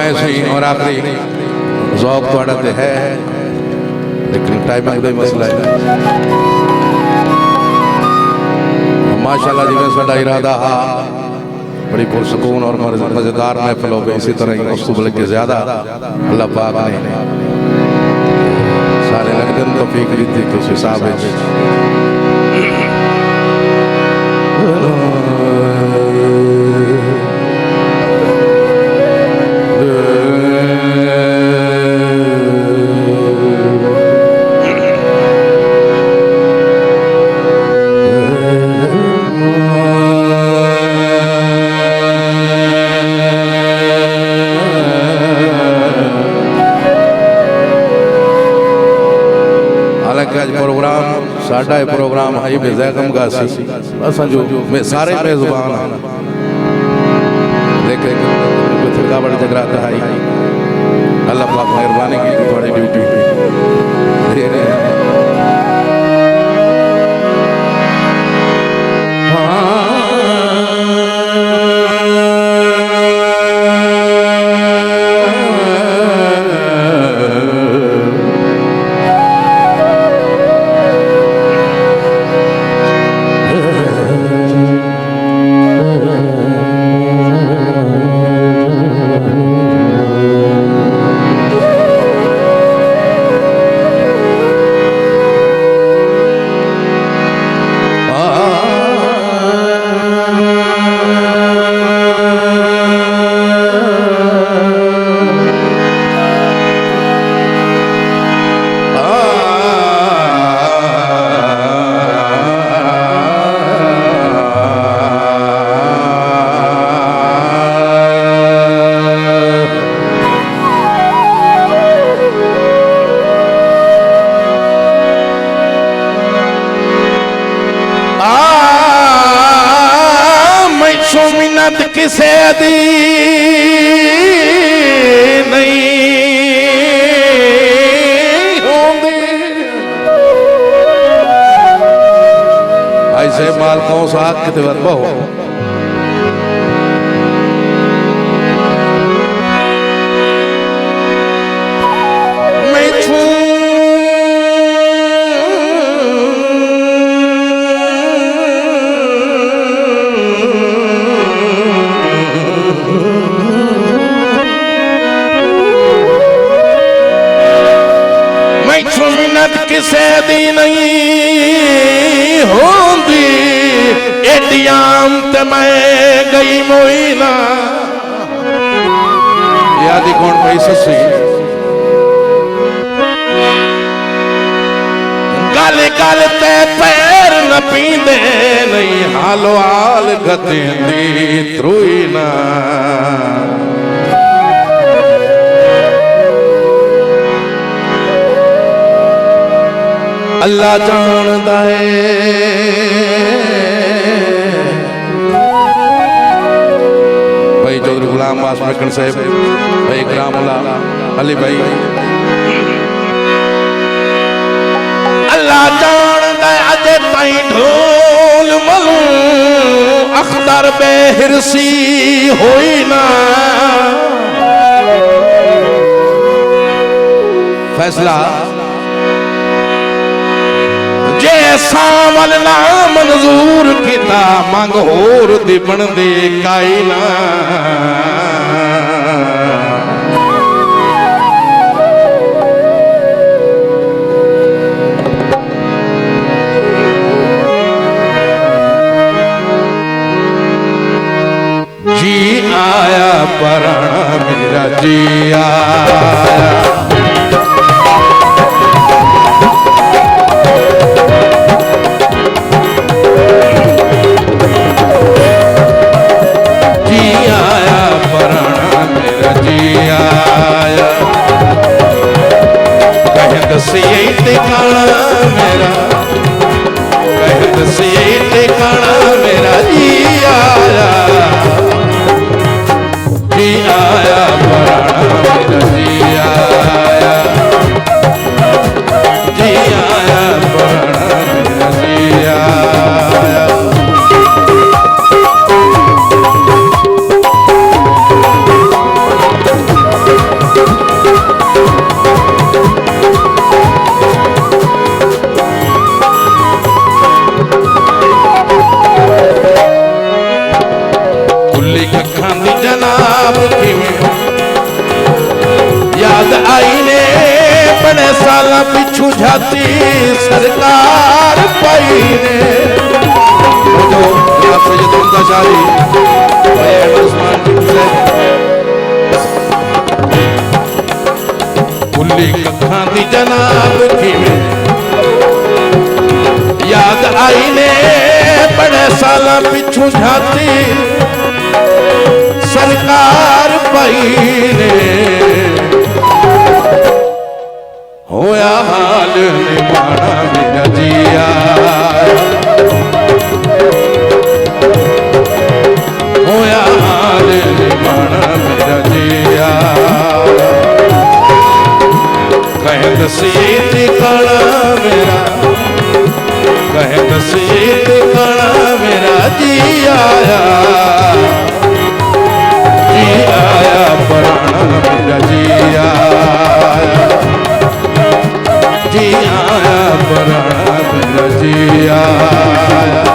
फरमाइश ही और आखिरी ज़ौक़ थोड़ा तो है लेकिन टाइमिंग का मसला है। माशाअल्लाह जिवें साडा इरादा हा बड़ी पुरसकून और मज़ेदार महफिल हो गई, इसी तरह ही उस बल्कि ज़्यादा अल्लाह पाक ने सारे लगन तौफीक दी थी उस हिसाब प्रोग्राम साडा प्रोग्राम है बेजैगम का सी असा जो सारे मेजबान हैं लेकिन थकावट जगराता है अल्लाह पाक मेहरबानी की थोड़ी ड्यूटी दे रहे हैं। मिन्नत किसे दी नहीं होंदी ऐसे मालकों साथ कितने वर्बा हो किसे दी नहीं होंदी एडियाम ते मैं गई मोइना यादी कौन पई ससी गल गल ते पैर न पींदे नहीं हालो हाल गतेंदी त्रुईना अल्लाह जानदा है भाई चौधरी गुलाम बास मक्कन साहब भाई करामुल्लाह अली भाई अल्लाह जानदा है अजे ताई ढोल मलू अख्तर बेहिरसी होई ना फैसला सावल ना मंजूर किता मंग होर दी बनदी काई ना जी आया पराना मेरा जी आया ठिकाना मेरा कहत से ठिकाना मेरा जी आया पराना मेरा जी आया पराना मेरा जी आया साल पिछू जाती सरकार पाई ने कुल्ली कखा दी जनाब की याद आई ने बड़े साल पिछू जाती सरकार पाई ने होया हाल निभाना मेरा जिया होया हाल निभाना मेरा जिया कहे दसीत काला मेरा कहे दसीत काला मेरा जी आया पराना मेरा जी आया जी आया पराना मेरा जी आया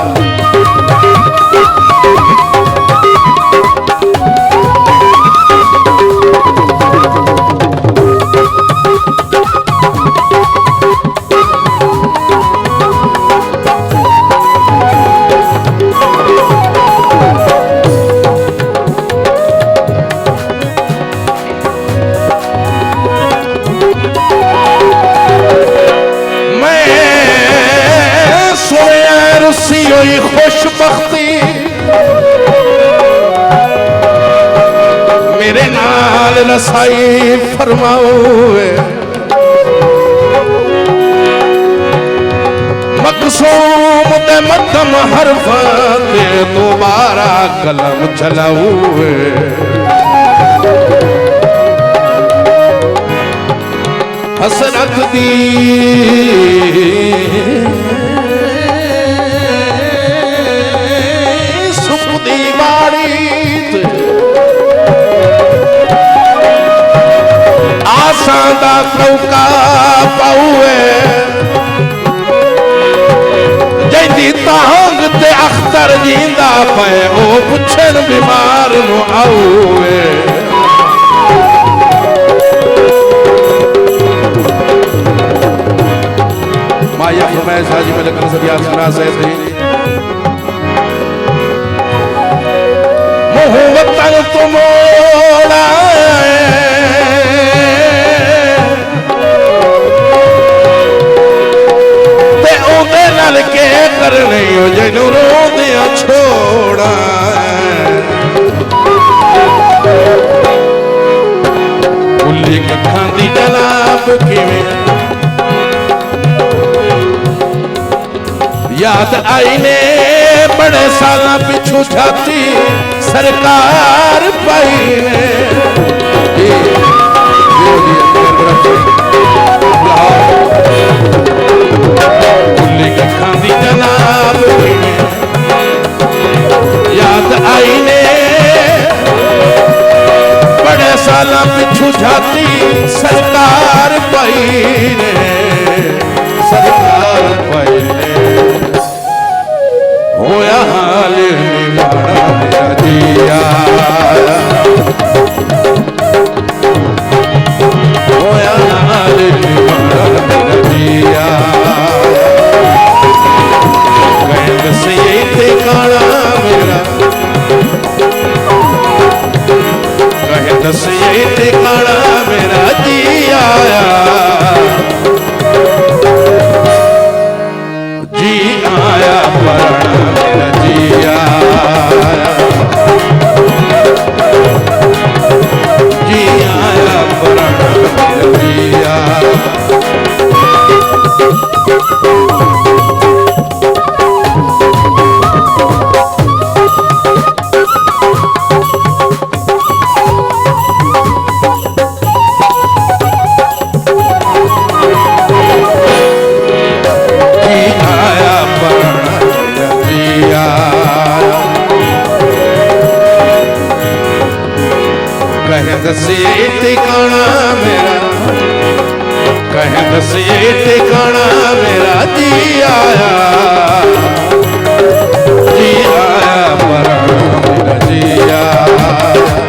खुशबख्ती मेरे नाल रसाई फरमाओ मकसूम ते मध्यम हरफ ते दोबारा कलम चलाओ हसरत दी आसादा कौका पाऊए जैदी तांग ते अख्तर जींदा पे ओ पुछन बीमार नु आऊए माया फरमाए साजी में लगन सब याद सुना से वतन तुमोड़ा ते ओदे नाल के करने हो जैनू रोंदियां छोड़ा कुल्ली कखां दी जनाब किवें याद आई ने बड़े साल पिछू जाती सरकार पाई ने कुल्ली कखां दी जनाब याद आई ने बड़े साल पिछू जाती सरकार पाई ने सरकार पाई ने होया हाल निभाना मेरा जिया होया हाल निभाना मेरा जिया कैद से ठिकाना मेरा कैद से ठिकाना मेरा जिया जी आया पराना मेरा जी आया जी आया पराना मेरा जी आया दसे ठिकाना मेरा कहे दसे ठिकाना मेरा जी आया पराना मेरा जी आया